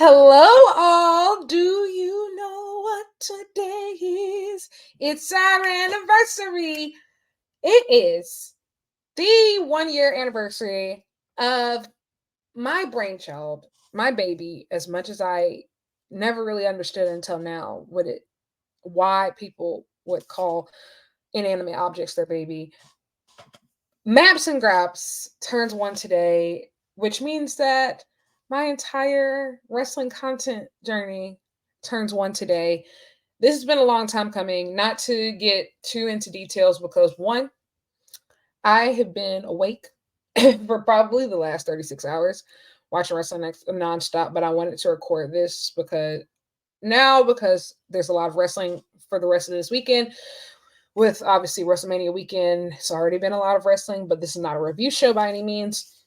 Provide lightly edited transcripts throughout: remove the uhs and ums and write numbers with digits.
Hello, all. Do you know what today is? It's our anniversary. It is the 1 year anniversary of my brainchild, my baby, as much as I never really understood until now why people would call inanimate objects their baby. Maps and Graps turns one today, which means that my entire wrestling content journey turns one today. This has been a long time coming, not to get too into details because one, I have been awake for probably the last 36 hours watching wrestling nonstop, but I wanted to record this because there's a lot of wrestling for the rest of this weekend with obviously WrestleMania weekend. It's already been a lot of wrestling, but this is not a review show by any means.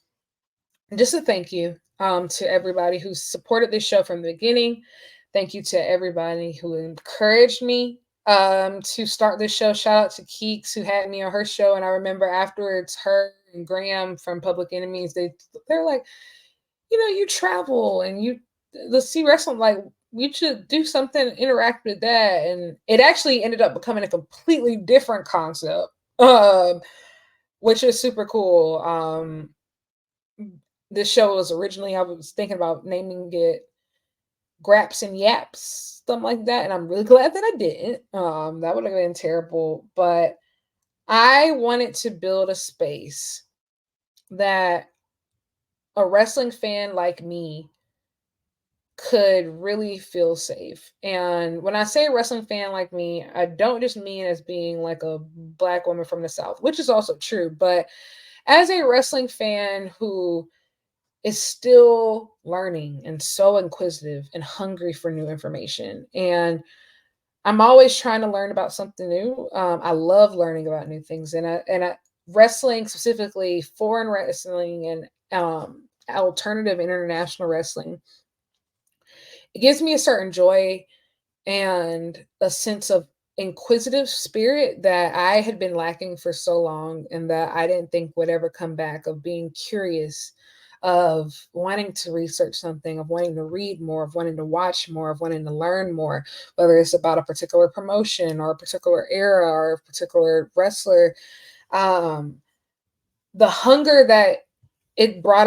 Just a thank you to everybody who supported this show from the beginning. Thank you to everybody who encouraged me to start this show. Shout out to Keeks who had me on her show, and I remember afterwards her and Graham from Public Enemies, they're like, you travel and let's see wrestling, like we should do something interact with that, and it actually ended up becoming a completely different concept, which is super cool. This show was originally, I was thinking about naming it Graps and Yaps, something like that, and I'm really glad that I didn't. That would have been terrible, but I wanted to build a space that a wrestling fan like me could really feel safe. And when I say a wrestling fan like me, I don't just mean as being like a Black woman from the South, which is also true, but as a wrestling fan who is still learning and so inquisitive and hungry for new information. And I'm always trying to learn about something new. I love learning about new things, and wrestling, specifically foreign wrestling and alternative international wrestling, it gives me a certain joy and a sense of inquisitive spirit that I had been lacking for so long and that I didn't think would ever come back, of being curious, of wanting to research something, of wanting to read more, of wanting to watch more, of wanting to learn more, whether it's about a particular promotion or a particular era or a particular wrestler. Um, the hunger that it brought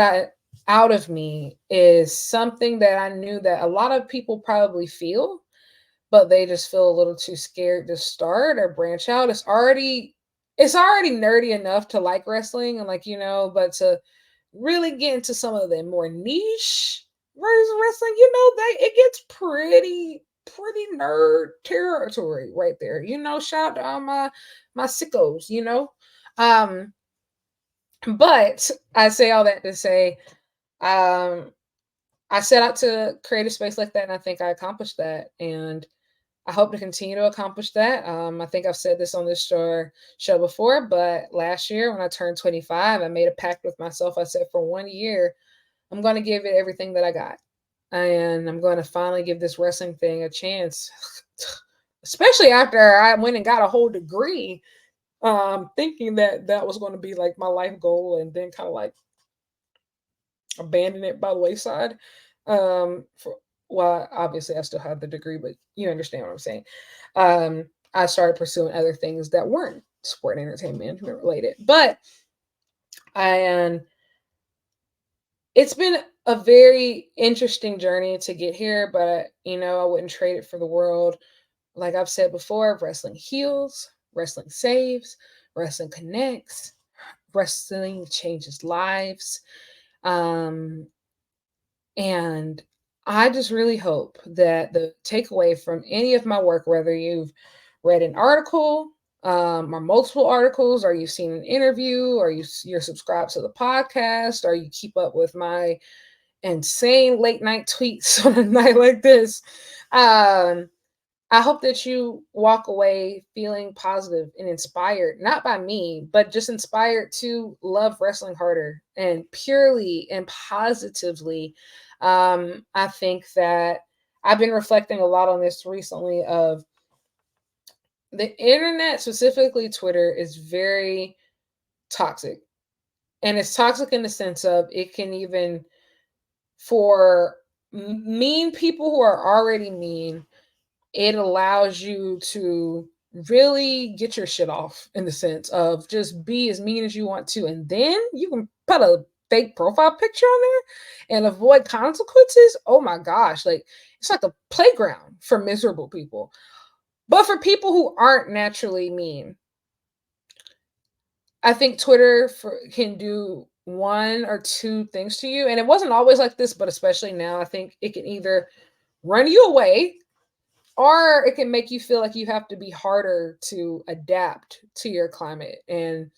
out of me is something that I knew that a lot of people probably feel, but they just feel a little too scared to start or branch out. It's already nerdy enough to like wrestling and but to really get into some of the more niche versions of wrestling, that it gets pretty nerd territory right there. Shout out to all my sickos, Um, but I say all that to say, um, I set out to create a space like that, and I think I accomplished that. And I hope to continue to accomplish that. I think I've said this on this show before, but last year when I turned 25, I made a pact with myself. I said, for 1 year, I'm going to give it everything that I got. And I'm going to finally give this wrestling thing a chance, especially after I went and got a whole degree, thinking that that was going to be like my life goal, and then kind of like abandon it by the wayside. For Well, obviously I still have the degree, but you understand what I'm saying. I started pursuing other things that weren't sport and entertainment related, but and it's been a very interesting journey to get here. But I wouldn't trade it for the world. Like I've said before, wrestling heals, wrestling saves, wrestling connects, wrestling changes lives. Um, And I just really hope that the takeaway from any of my work, whether you've read an article, or multiple articles, or you've seen an interview, or you're subscribed to the podcast, or you keep up with my insane late night tweets on a night like this, um, I hope that you walk away feeling positive and inspired, not by me, but just inspired to love wrestling harder and purely and positively. I think that I've been reflecting a lot on this recently, of the internet, specifically Twitter, is very toxic. And it's toxic in the sense of it can even, for mean people who are already mean, it allows you to really get your shit off in the sense of just be as mean as you want to. And then you can put a fake profile picture on there and avoid consequences. Oh my gosh. Like it's like a playground for miserable people. But for people who aren't naturally mean, I think Twitter can do one or two things to you. And it wasn't always like this, but especially now, I think it can either run you away or it can make you feel like you have to be harder to adapt to your climate. And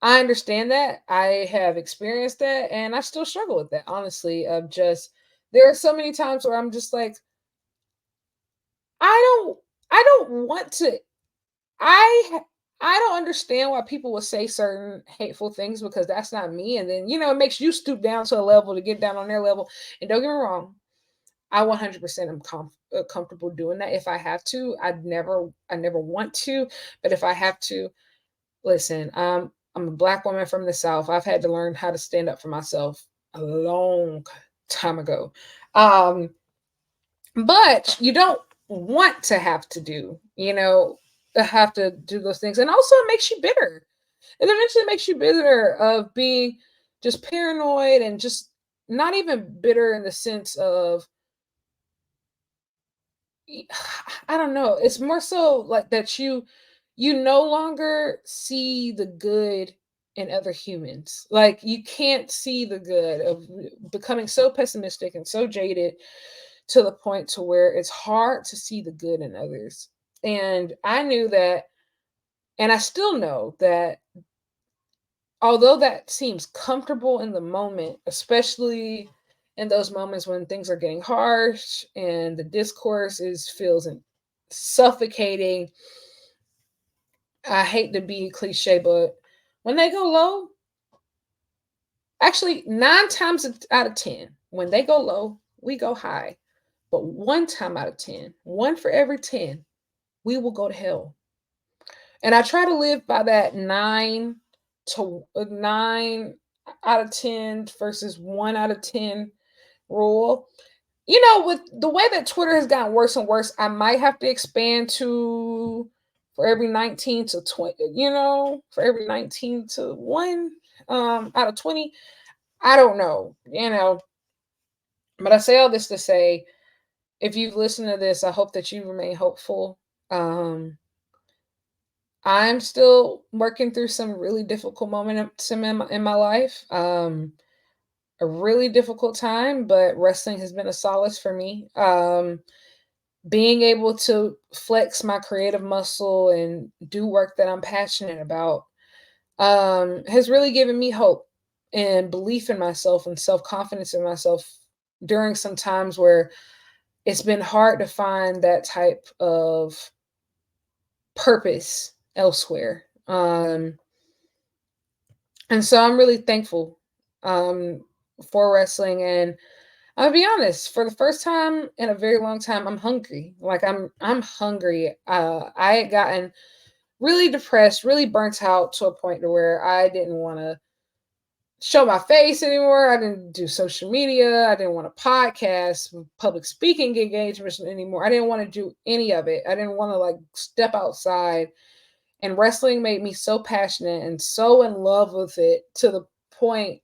I understand that. I have experienced that and I still struggle with that, honestly. Of just there are so many times where I'm just like, I don't I don't want to I I don't understand why people will say certain hateful things because that's not me. And then, it makes you stoop down to a level to get down on their level. And don't get me wrong, I 100% am comfortable doing that if I have to. I never want to, but if I have to, listen, I'm a black woman from the South. I've had to learn how to stand up for myself a long time ago. Um, but you don't want to have to have to do those things. And also it makes you bitter. It eventually makes you bitter of being just paranoid and just not even bitter in the sense of I don't know. It's more so like that you no longer see the good in other humans. Like you can't see the good of becoming so pessimistic and so jaded to the point to where it's hard to see the good in others. And I knew that and I still know that although that seems comfortable in the moment, especially in those moments when things are getting harsh and the discourse is feels suffocating. I hate to be cliche, but when they go low, actually 9 times out of 10, when they go low, we go high. But one time out of 10, one for every 10, we will go to hell. And I try to live by that 9 out of 10 versus 1 out of 10 rule. With the way that Twitter has gotten worse and worse, I might have to expand to for every 19 to 20, for every 19 to 1 out of 20. I don't know. But I say all this to say if you've listened to this, I hope that you remain hopeful. I'm still working through some really difficult moments in my life. A really difficult time, but wrestling has been a solace for me. Being able to flex my creative muscle and do work that I'm passionate about has really given me hope and belief in myself and self confidence in myself during some times where it's been hard to find that type of purpose elsewhere. And so I'm really thankful um, for wrestling. And I'll be honest, for the first time in a very long time, I'm hungry. Like I'm hungry. I had gotten really depressed, really burnt out to a point to where I didn't want to show my face anymore. I didn't do social media. I didn't want to podcast, public speaking engagements anymore. I didn't want to do any of it. I didn't want to like step outside. And wrestling made me so passionate and so in love with it to the point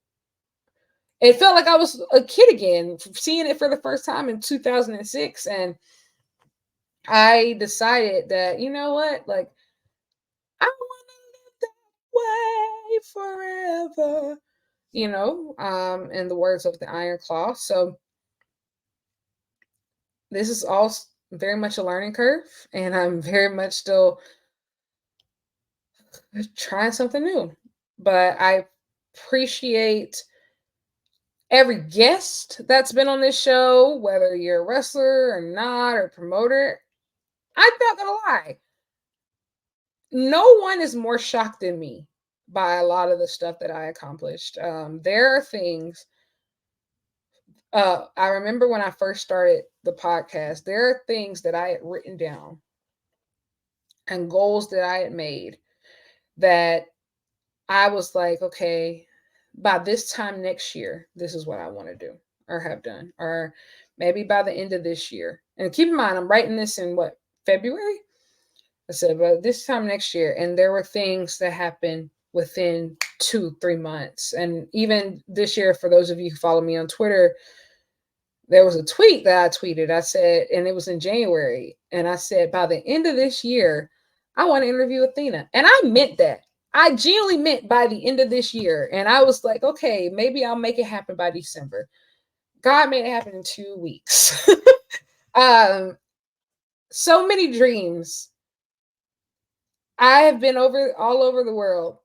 it felt like I was a kid again, seeing it for the first time in 2006. And I decided that, you know what? Like, I want to live that way forever, in the words of the Iron Claw. So this is all very much a learning curve. And I'm very much still trying something new. But I appreciate every guest that's been on this show, whether you're a wrestler or not, or promoter. I'm not gonna lie. No one is more shocked than me by a lot of the stuff that I accomplished. There are things. I remember when I first started the podcast. There are things that I had written down and goals that I had made that I was like, okay, by this time next year, this is what I want to do. or have done, or maybe by the end of this year. And keep in mind, I'm writing this in what, February? I said, but this time next year. And there were things that happened within 2, 3 months. And even this year, for those of you who follow me on Twitter, there was a tweet that I tweeted. I said, and it was in January. And I said, by the end of this year, I want to interview Athena. And I meant that. I genuinely meant by the end of this year. And I was like, okay, maybe I'll make it happen by December. God made it happen in 2 weeks. um, so many dreams. I have been over all over the world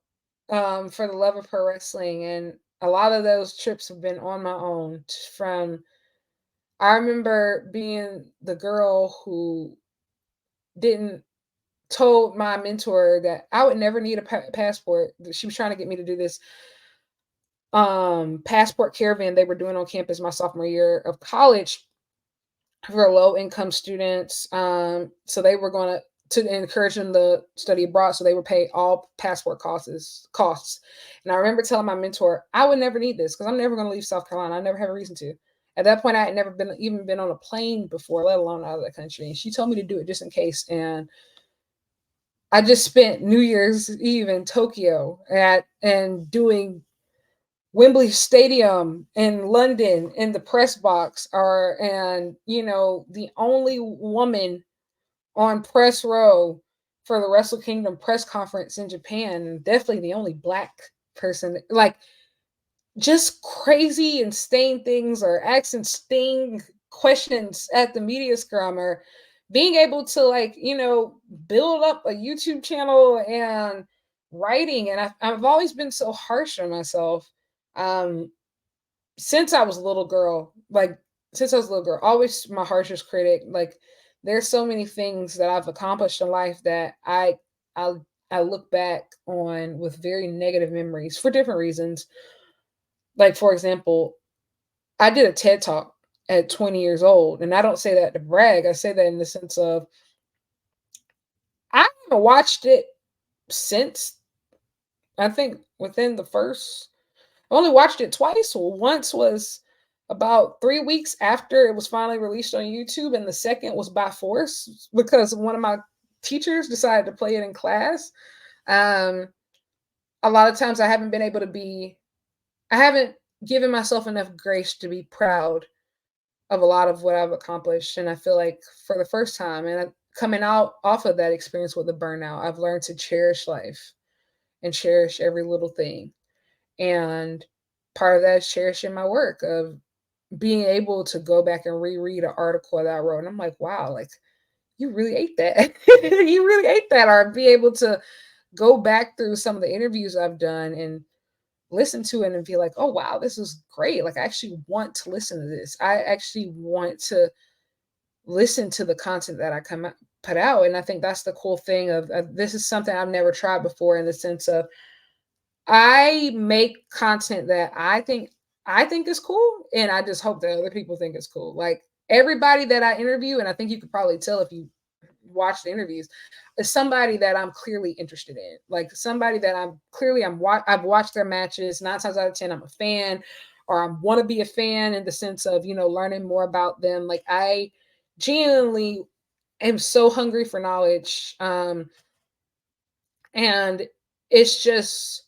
for the love of pro wrestling, and a lot of those trips have been on my own. From I remember being the girl who didn't told my mentor that I would never need a passport. She was trying to get me to do this passport caravan they were doing on campus my sophomore year of college for low income students. So they were going to encourage them to study abroad, so they would pay all passport costs. And I remember telling my mentor, I would never need this because I'm never going to leave South Carolina. I never have a reason to. At that point, I had never been on a plane before, let alone out of the country. And she told me to do it just in case. And I just spent New Year's Eve in Tokyo and doing Wembley Stadium in London in the press box, or and the only woman on press row for the Wrestle Kingdom press conference in Japan, and definitely the only black person. Like, just crazy and staying things, or asking sting questions at the media scrum, or being able to, like, build up a YouTube channel and writing. And I've always been so harsh on myself. Um, since I was a little girl, always my harshest critic. Like, there's so many things that I've accomplished in life that I I look back on with very negative memories for different reasons. Like, for example, I did a TED talk at 20 years old, and I don't say that to brag. I say that in the sense of I haven't watched it since, I think, within the first. I only watched it twice. Well, once was about 3 weeks after it was finally released on YouTube, and the second was by force because one of my teachers decided to play it in class. Um, a lot of times I haven't given myself enough grace to be proud of a lot of what I've accomplished. And I feel like for the first time, and coming out off of that experience with the burnout, I've learned to cherish life and cherish every little thing. And part of that is cherishing my work, of being able to go back and reread an article that I wrote. And I'm like, wow, like, you really ate that. You really ate that. Or be able to go back through some of the interviews I've done and listen to it and be like, oh, wow, this is great. Like, I actually want to listen to this. I actually want to listen to the content that I put out. And I think that's the cool thing of this is something I've never tried before, in the sense of I make content that I think is cool, and I just hope that other people think it's cool. Like, everybody that I interview, and I think you could probably tell if you watch the interviews, is somebody that I'm clearly interested in. Like, somebody that I've watched their matches 9 times out of 10. I'm a fan, or I want to be a fan, in the sense of learning more about them. Like, I genuinely am so hungry for knowledge, and it's just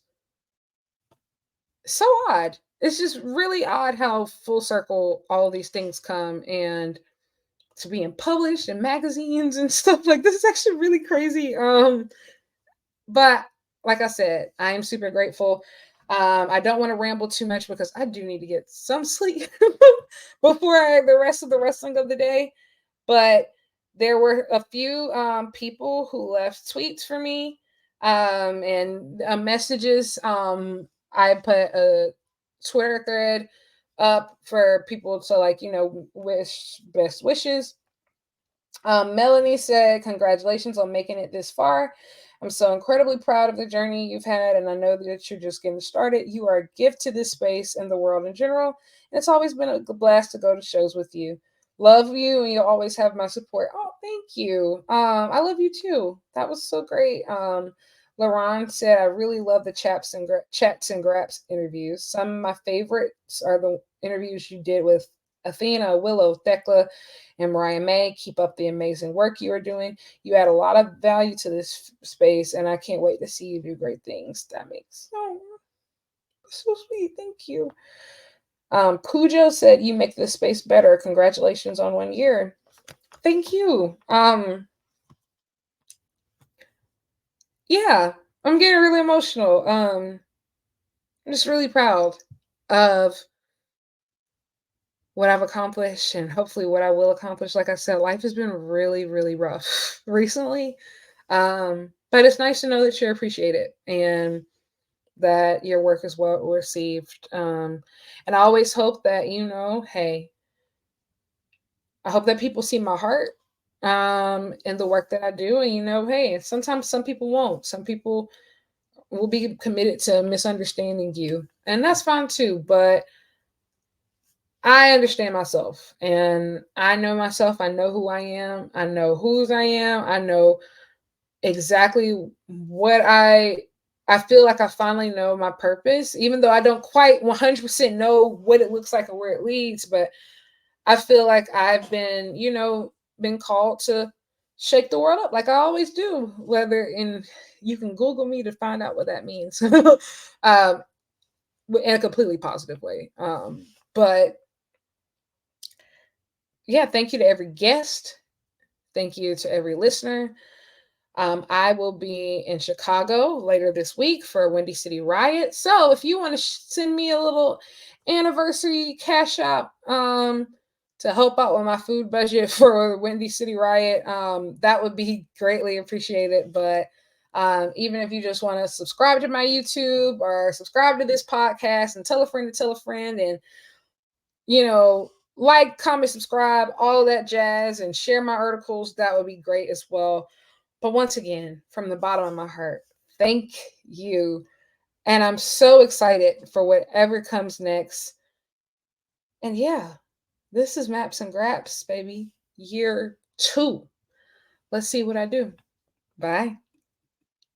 so odd. It's just really odd how full circle all these things come, and to being published in magazines and stuff. Like, this is actually really crazy. But like I said, I am super grateful. I don't want to ramble too much because I do need to get some sleep before the rest of the wrestling of the day. But there were a few people who left tweets for me, and messages. I put a Twitter thread up for people to, like, wish best wishes. Melanie said, congratulations on making it this far. I'm so incredibly proud of the journey you've had, and I know that you're just getting started. You are a gift to this space and the world in general, and it's always been a blast to go to shows with you. Love you, and you'll always have my support. Oh, thank you. I love you too. That was so great. Lauren said, I really love the chats and graps interviews. Some of my favorites are the interviews you did with Athena, Willow, Thekla, and Mariah May. Keep up the amazing work you are doing. You add a lot of value to this space, and I can't wait to see you do great things. That makes so sweet. Thank you. Cujo said you make this space better. Congratulations on 1 year. Thank you. Yeah, I'm getting really emotional. I'm just really proud of what I've accomplished and hopefully what I will accomplish. Like I said, life has been really, really rough recently. But it's nice to know that you're appreciated and that your work is well received. And I always hope that, hey, I hope that people see my heart in the work that I do. And, hey, sometimes some people won't. Some people will be committed to misunderstanding you. And that's fine too. But I understand myself and I know myself. I know who I am. I know whose I am. I know exactly what I feel like I finally know my purpose, even though I don't quite 100% know what it looks like or where it leads, but I feel like I've been called to shake the world up like I always do, whether in you can Google me to find out what that means. In a completely positive way. But yeah, thank you to every guest. Thank you to every listener. I will be in Chicago later this week for Windy City Riot. So if you want to send me a little anniversary cash app to help out with my food budget for Windy City Riot, that would be greatly appreciated. But even if you just want to subscribe to my YouTube or subscribe to this podcast and tell a friend and like, comment, subscribe, all of that jazz, and share my articles, that would be great as well. But once again, from the bottom of my heart, thank you. And I'm so excited for whatever comes next. And yeah, this is Maps and Graps, baby. Year 2. Let's see what I do. Bye.